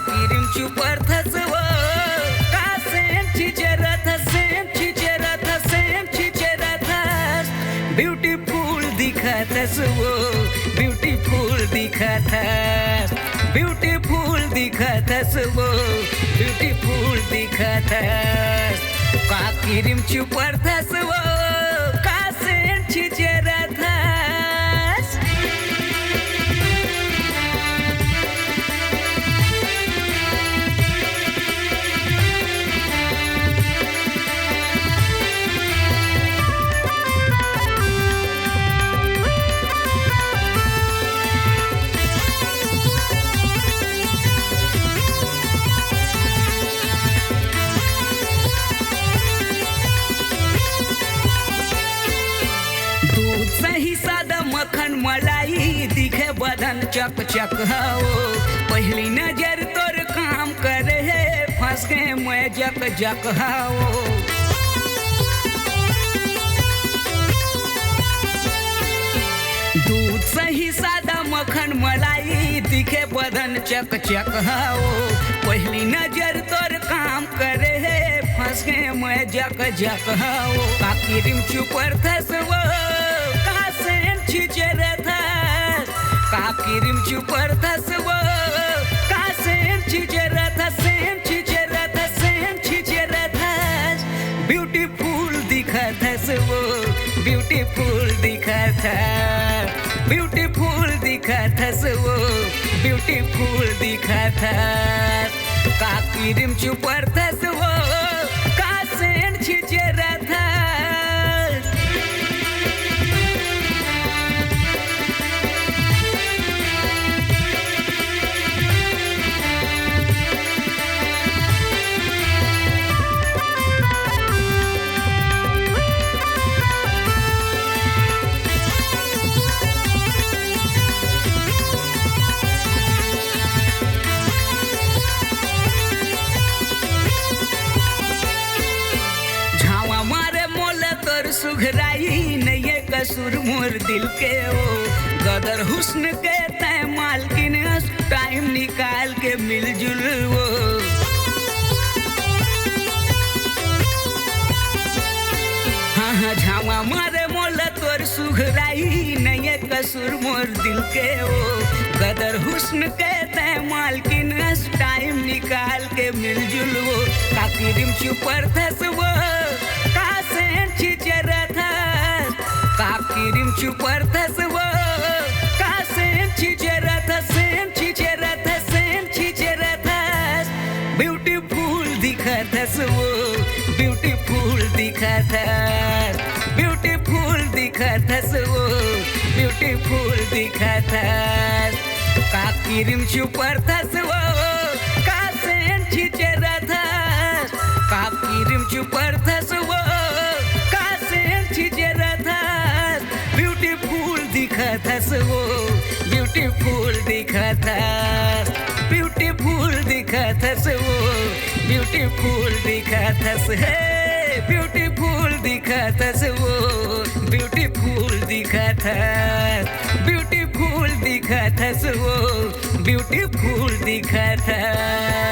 Kirim Chuparthas wo ka sen chicharathas beautiful dikhathas wo beautiful dikhathas wo beautiful dikhathas ka Kirim Chuparthas wo ka sen chicharathas मलाई दिखे बदन चक चक हो पहली नजर तोर काम करे है फंस गए मैं जक जक हो दूध सही सादा मक्खन मलाई दिखे बदन चक चक हो पहली नजर तोर काम करे है फंस गए मैं जक जक हो का किरिम चुपरथस वो chicharathas ka Kirim Chuparthas wo ka sen chicharathas beautiful dikhathas wo beautiful dikhathas wo beautiful dikhathas ka Kirim Chuparthas wo ka sen chicharathas सुघराई नहीं कसूर मोर दिल के ओ गदर हुस्न के तय मालकिन टाइम निकाल के मिलजुल वो हाँ झावा मारे मोला तोर सुघराई नहीं कसूर मोर दिल के ओ गदर हुस्न के तय मालकिन टाइम निकाल के मिलजुल वो का किरिम चुपरथस वो का sen chicharathas ka Kirim Chuparthas wo ka sen chicharathas beautiful dikhathas wo beautiful dikhathas wo beautiful dikhathas ka Kirim Chuparthas wo ka sen chicharathas ka Kirim Chuparthas wo beautiful dikhathas wo beautiful dikhathas wo beautiful dikhathas hey beautiful dikhathas wo beautiful dikhathas wo beautiful dikhathas